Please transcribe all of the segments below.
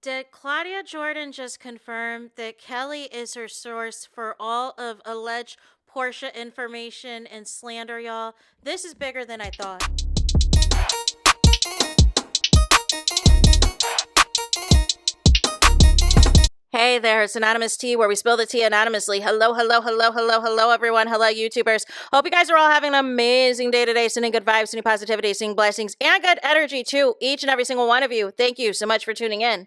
Did Claudia Jordan just confirm that Kelly is her source for all of alleged Portia information and slander, y'all? This is bigger than I thought. Hey there, it's Anonymous Tea, where we spill the tea anonymously. Hello, hello, hello, hello, hello, everyone. Hello, YouTubers. Hope you guys are all having an amazing day today, sending good vibes, sending positivity, sending blessings, and good energy to each and every single one of you. Thank you so much for tuning in.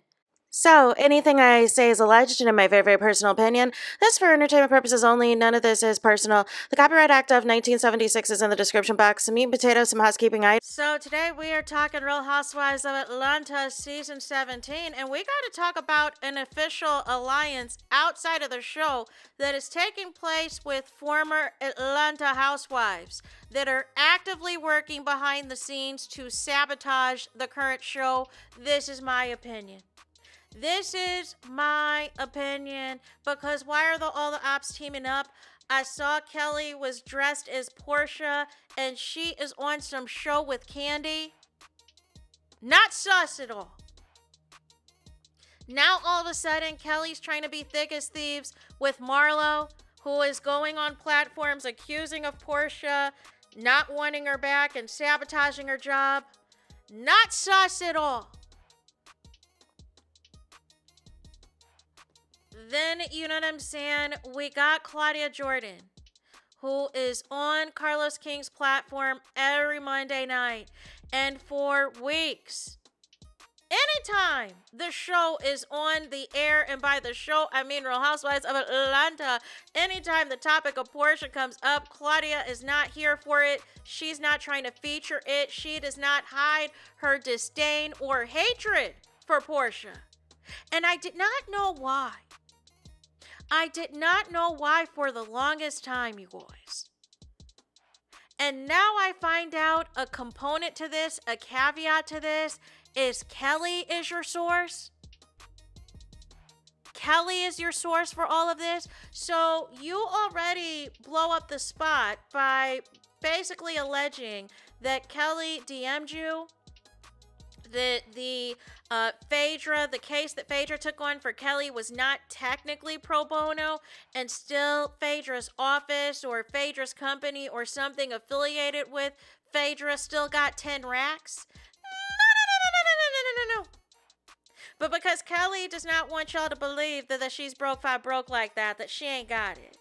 So, anything I say is alleged and in my very, very personal opinion. This for entertainment purposes only. None of this is personal. The Copyright Act of 1976 is in the description box. Some meat and potatoes, some housekeeping items. So, today we are talking Real Housewives of Atlanta Season 17, and we got to talk about an official alliance outside of the show that is taking place with former Atlanta housewives that are actively working behind the scenes to sabotage the current show. This is my opinion. This is my opinion, because why are all the ops teaming up? I saw Kelly was dressed as Porsha, and she is on some show with Candy. Not sus at all. Now all of a sudden, Kelly's trying to be thick as thieves with Marlo, who is going on platforms accusing of Porsha not wanting her back and sabotaging her job. Not sus at all. Then, you know what I'm saying, we got Claudia Jordan, who is on Carlos King's platform every Monday night. And for weeks, anytime the show is on the air, and by the show, I mean Real Housewives of Atlanta, anytime the topic of Porsha comes up, Claudia is not here for it. She's not trying to feature it. She does not hide her disdain or hatred for Porsha. And I did not know why. I did not know why for the longest time, you guys. And now I find out a component to this, a caveat to this, is Kelly is your source. Kelly is your source for all of this. So you already blow up the spot by basically alleging that Kelly DM'd you. The Phaedra, the case that Phaedra took on for Kelly was not technically pro bono, and still Phaedra's office or Phaedra's company or something affiliated with Phaedra still got 10 racks. No. But because Kelly does not want y'all to believe that she's broke like that she ain't got it.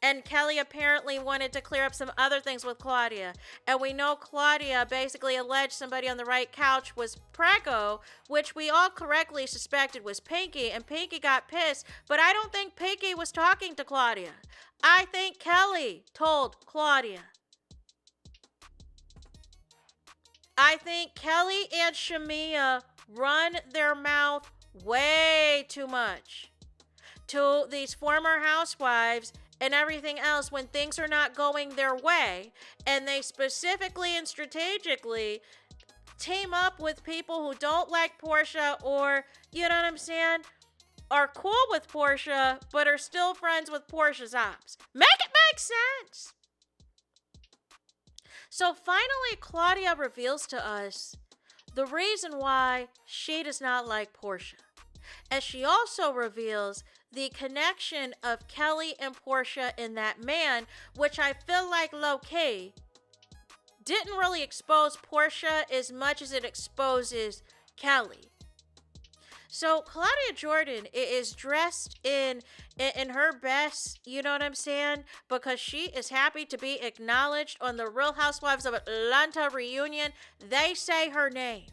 And Kelly apparently wanted to clear up some other things with Claudia. And we know Claudia basically alleged somebody on the right couch was Prego, which we all correctly suspected was Pinky. And Pinky got pissed. But I don't think Pinky was talking to Claudia. I think Kelly told Claudia. I think Kelly and Shamia run their mouth way too much to these former housewives and everything else when things are not going their way, and they specifically and strategically team up with people who don't like Porsha, or, you know what I'm saying, are cool with Porsha but are still friends with Porsha's ops. Make it make sense. So finally Claudia reveals to us the reason why she does not like Porsha. And she also reveals the connection of Kelly and Porsha in that man, which I feel like low-key didn't really expose Porsha as much as it exposes Kelly. So Claudia Jordan is dressed in her best, you know what I'm saying? Because she is happy to be acknowledged on the Real Housewives of Atlanta reunion. They say her name.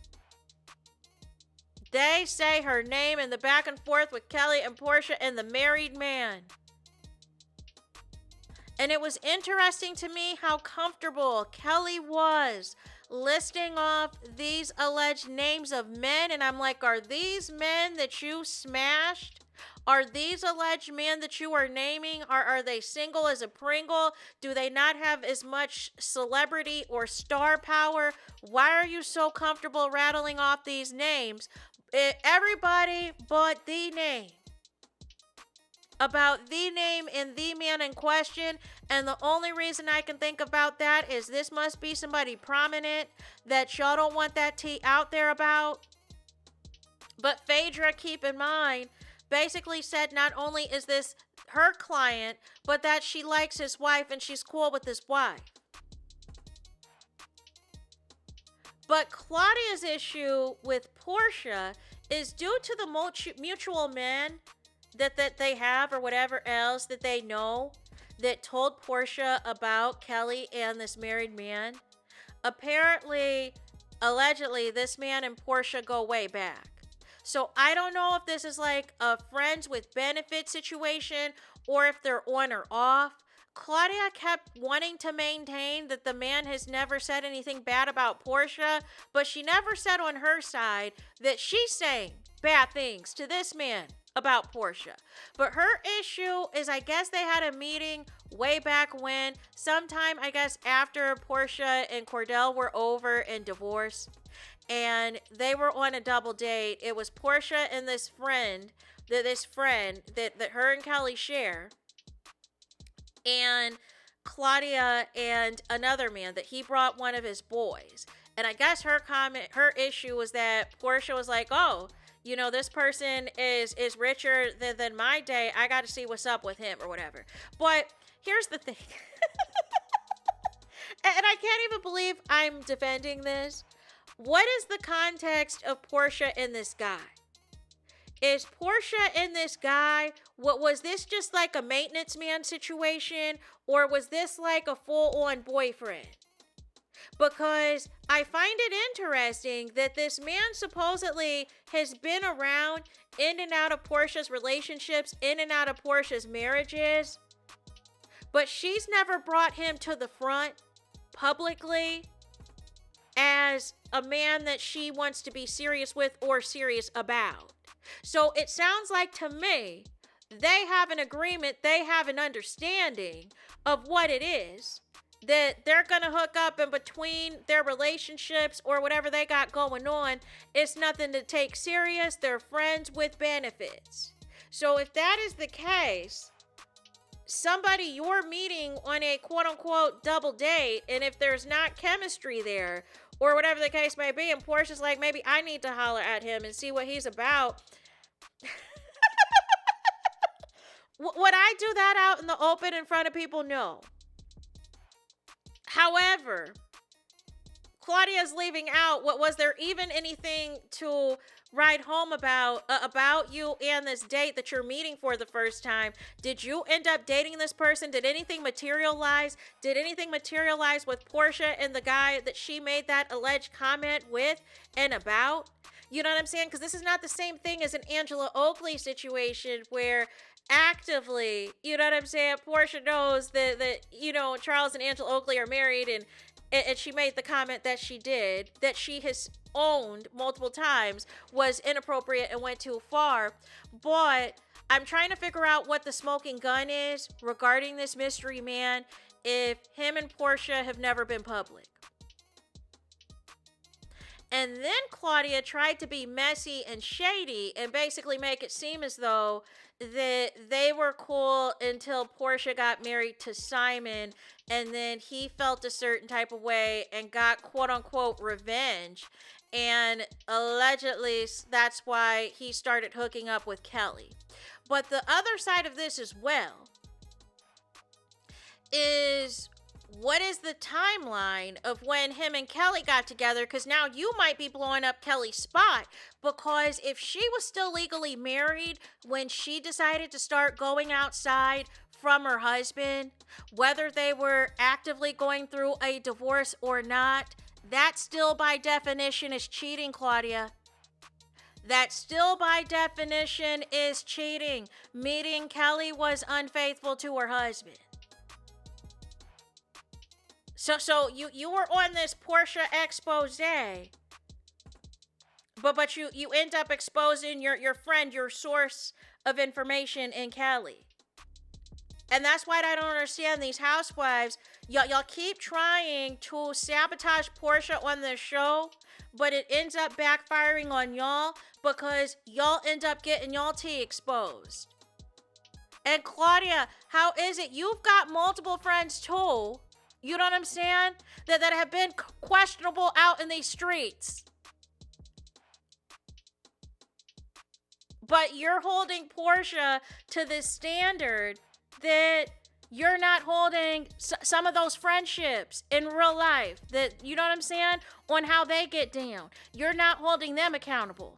They say her name in the back and forth with Kelly and Porsha and the married man. And it was interesting to me how comfortable Kelly was listing off these alleged names of men. And I'm like, are these men that you smashed? Are these alleged men that you are naming? Are they single as a Pringle? Do they not have as much celebrity or star power? Why are you so comfortable rattling off these names? Everybody but the name. About the name and the man in question. And the only reason I can think about that is this must be somebody prominent that y'all don't want that tea out there about. But Phaedra, keep in mind, basically said not only is this her client, but that she likes his wife and she's cool with his wife. But Claudia's issue with Porsha is due to the mutual men that they have, or whatever else that they know, that told Porsha about Kelly and this married man. Apparently, allegedly, this man and Porsha go way back. So I don't know if this is like a friends with benefit situation or if they're on or off. Claudia kept wanting to maintain that the man has never said anything bad about Porsha, but she never said on her side that she's saying bad things to this man about Porsha. But her issue is, I guess they had a meeting way back when, sometime I guess after Porsha and Cordell were over and divorced, and they were on a double date. It was Porsha and this friend that her and Kelly share, and Claudia and another man that he brought one of his boys. And I guess her issue was that Porsha was like, oh, you know, this person is richer than my day. I got to see what's up with him or whatever. But here's the thing. And I can't even believe I'm defending this. What is the context of Porsha and this guy? Is Porsha and this guy, what was this, just like a maintenance man situation, or was this like a full-on boyfriend? Because I find it interesting that this man supposedly has been around in and out of Porsha's relationships, in and out of Porsha's marriages, but she's never brought him to the front publicly as a man that she wants to be serious with or serious about. So it sounds like to me, they have an agreement, they have an understanding of what it is that they're going to hook up, in between their relationships or whatever they got going on, it's nothing to take serious. They're friends with benefits. So if that is the case, somebody you're meeting on a quote unquote double date, and if there's not chemistry there or whatever the case may be, and Porsha's like, maybe I need to holler at him and see what he's about. Would I do that out in the open in front of people? No. However, Claudia's leaving out, what was there even anything to write home about you and this date that you're meeting for the first time? Did you end up dating this person? Did anything materialize? Did anything materialize with Porsha and the guy that she made that alleged comment with and about? You know what I'm saying? Because this is not the same thing as an Angela Oakley situation where actively, you know what I'm saying, Porsha knows that you know, Charles and Angela Oakley are married, and she made the comment that she did, that she has owned multiple times, was inappropriate and went too far. But I'm trying to figure out what the smoking gun is regarding this mystery man, if him and Porsha have never been public. And then Claudia tried to be messy and shady and basically make it seem as though that they were cool until Porsha got married to Simon, and then he felt a certain type of way and got quote unquote revenge. And allegedly that's why he started hooking up with Kelly. But the other side of this as well is, what is the timeline of when him and Kelly got together? Because now you might be blowing up Kelly's spot, because if she was still legally married when she decided to start going outside from her husband, whether they were actively going through a divorce or not, that still by definition is cheating, Claudia. That still by definition is cheating, meaning Kelly was unfaithful to her husband. So you were on this Porsha expose, but you end up exposing your friend, your source of information in Kelly. And that's why I don't understand these housewives. Y'all keep trying to sabotage Porsha on this show, but it ends up backfiring on y'all because y'all end up getting y'all tea exposed. And Claudia, how is it? You've got multiple friends too. You know what I'm saying? That have been questionable out in these streets. But you're holding Porsha to this standard that you're not holding some of those friendships in real life, that, you know what I'm saying, on how they get down. You're not holding them accountable.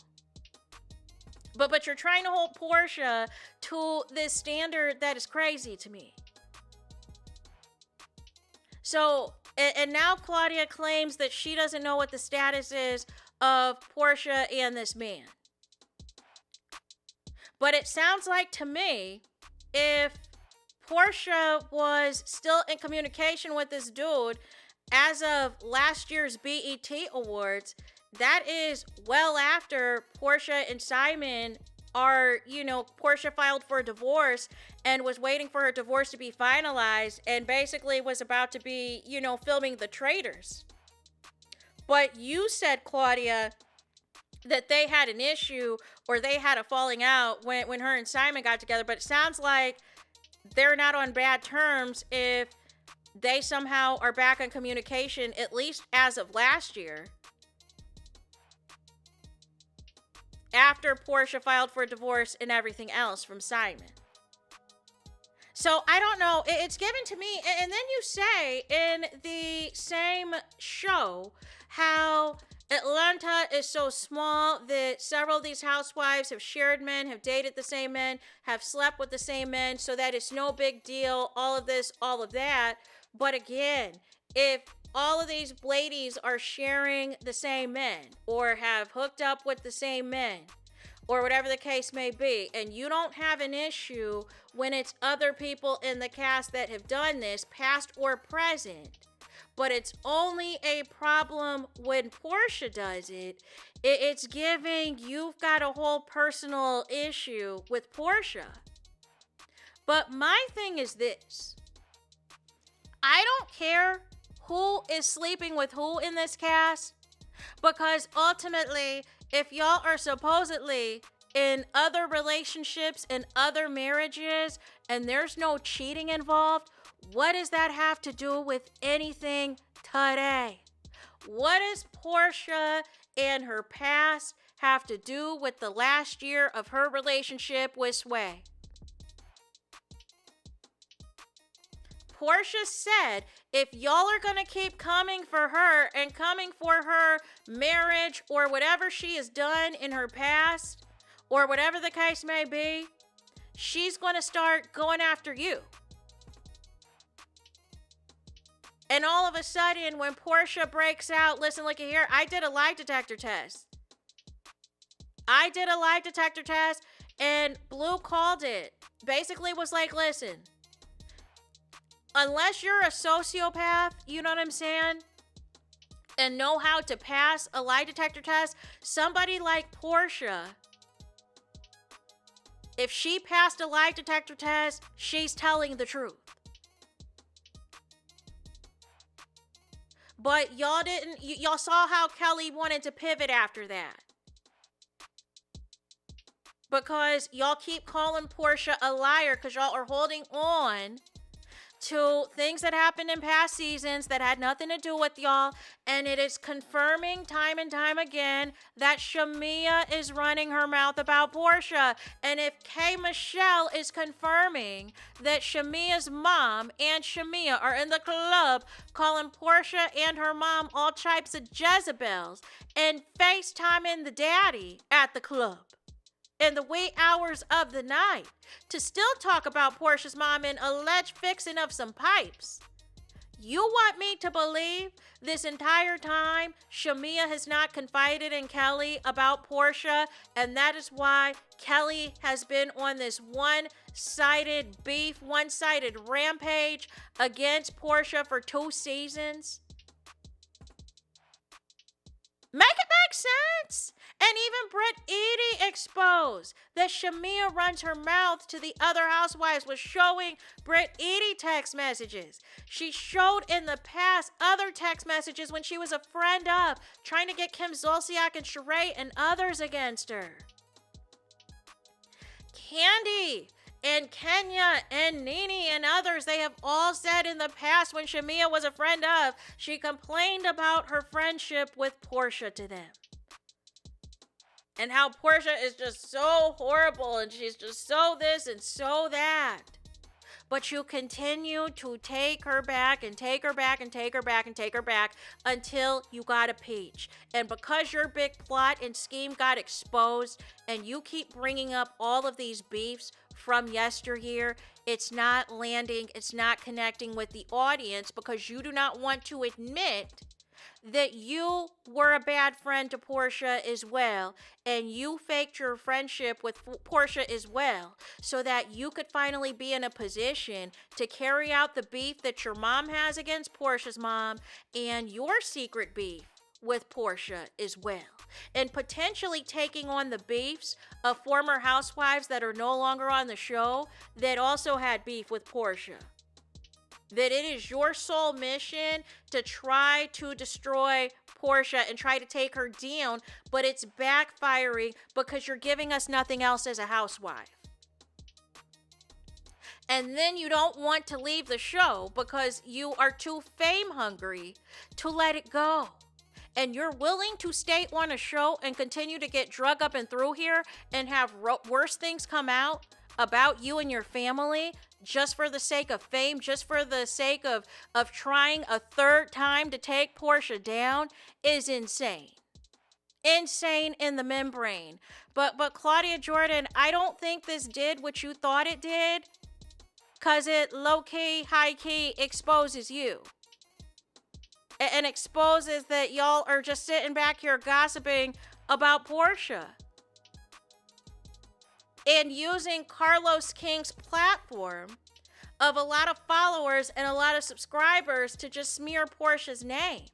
But you're trying to hold Porsha to this standard that is crazy to me. So, and now Claudia claims that she doesn't know what the status is of Porsha and this man. But it sounds like to me, if Porsha was still in communication with this dude as of last year's BET Awards, that is well after Porsha and Simon are, you know, Porsha filed for a divorce and was waiting for her divorce to be finalized and basically was about to be, you know, filming The Traitors. But you said, Claudia, that they had an issue or they had a falling out when her and Simon got together, but it sounds like they're not on bad terms if they somehow are back on communication, at least as of last year, after Porsha filed for divorce and everything else from Simon. So I don't know. It's given to me. And then you say in the same show how Atlanta is so small that several of these housewives have shared men, have dated the same men, have slept with the same men, so that it's no big deal, all of this, all of that. But again, if all of these ladies are sharing the same men or have hooked up with the same men or whatever the case may be, and you don't have an issue when it's other people in the cast that have done this, past or present, but it's only a problem when Porsha does it, it's giving you've got a whole personal issue with Porsha. But my thing is this. I don't care who is sleeping with who in this cast, because ultimately, if y'all are supposedly in other relationships and other marriages and there's no cheating involved, what does that have to do with anything today? What does Porsha and her past have to do with the last year of her relationship with Sway? Porsha said, if y'all are going to keep coming for her and coming for her marriage or whatever she has done in her past or whatever the case may be, she's going to start going after you. And all of a sudden, when Porsha breaks out, listen, look at here, I did a lie detector test. And Blue called it. Basically was like, listen, unless you're a sociopath, you know what I'm saying, and know how to pass a lie detector test, somebody like Porsha, if she passed a lie detector test, she's telling the truth. But y'all didn't, y'all saw how Kelly wanted to pivot after that. Because y'all keep calling Porsha a liar because y'all are holding on to things that happened in past seasons that had nothing to do with y'all, and it is confirming time and time again that Shamea is running her mouth about Porsha. And if K. Michelle is confirming that Shamea's mom and Shamea are in the club calling Porsha and her mom all types of Jezebels and FaceTiming the daddy at the club in the wee hours of the night to still talk about Porsha's mom and alleged fixing of some pipes. You want me to believe this entire time Shamea has not confided in Kelly about Porsha, and that is why Kelly has been on this one-sided beef, one-sided rampage against Porsha for 2 seasons? Make it make sense. And even Britt Edie exposed that Shamea runs her mouth to the other housewives, was showing Britt Edie text messages. She showed in the past other text messages when she was a friend of, trying to get Kim Zolciak and Sheree and others against her. Candy and Kenya and Nene and others, they have all said in the past when Shamea was a friend of, she complained about her friendship with Porsha to them. and how Porsha is just so horrible and she's just so this and so that. But you continue to take her back and take her back and take her back and take her back until you got a peach. And because your big plot and scheme got exposed and you keep bringing up all of these beefs from yesteryear, it's not landing, it's not connecting with the audience because you do not want to admit that you were a bad friend to Porsha as well, and you faked your friendship with Porsha as well, so that you could finally be in a position to carry out the beef that your mom has against Porsha's mom and your secret beef with Porsha as well, and potentially taking on the beefs of former housewives that are no longer on the show that also had beef with Porsha. That it is your sole mission to try to destroy Porsha and try to take her down, but it's backfiring because you're giving us nothing else as a housewife. And then you don't want to leave the show because you are too fame hungry to let it go. And you're willing to stay on a show and continue to get drug up and through here and have worse things come out about you and your family just for the sake of fame, just for the sake of trying a third time to take Porsha down is insane. Insane in the membrane. But Claudia Jordan, I don't think this did what you thought it did, because it low-key, high-key exposes you. And exposes that y'all are just sitting back here gossiping about Porsha. And using Carlos King's platform of a lot of followers and a lot of subscribers to just smear Porsha's name.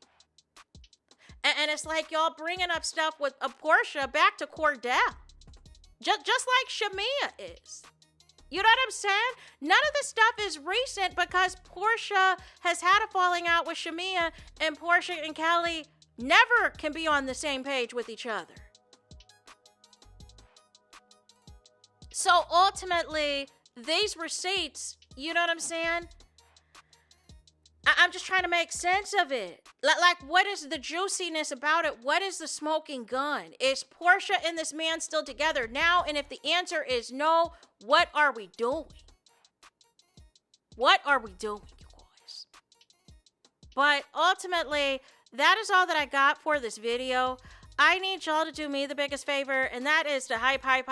And it's like y'all bringing up stuff with Porsha back to Cordell. Just like Shamia is. You know what I'm saying? None of this stuff is recent because Porsha has had a falling out with Shamia, and Porsha and Kelly never can be on the same page with each other. So ultimately, these receipts, you know what I'm saying? I'm just trying to make sense of it. Like, what is the juiciness about it? What is the smoking gun? Is Porsha and this man still together now? And if the answer is no, what are we doing? What are we doing, you guys? But ultimately, that is all that I got for this video. I need y'all to do me the biggest favor, and that is to hype the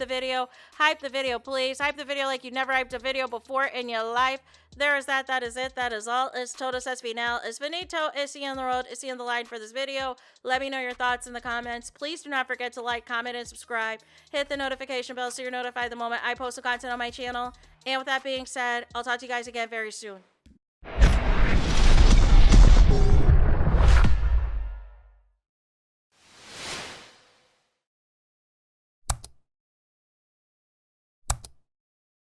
video. Hype the video, please. Hype the video like you never hyped a video before in your life. There is that. That is it. That is all. Es todos es final. Es finito. Es the end of the road. Es the end of the line for this video. Let me know your thoughts in the comments. Please do not forget to like, comment, and subscribe. Hit the notification bell so you're notified the moment I post the content on my channel. And with that being said, I'll talk to you guys again very soon.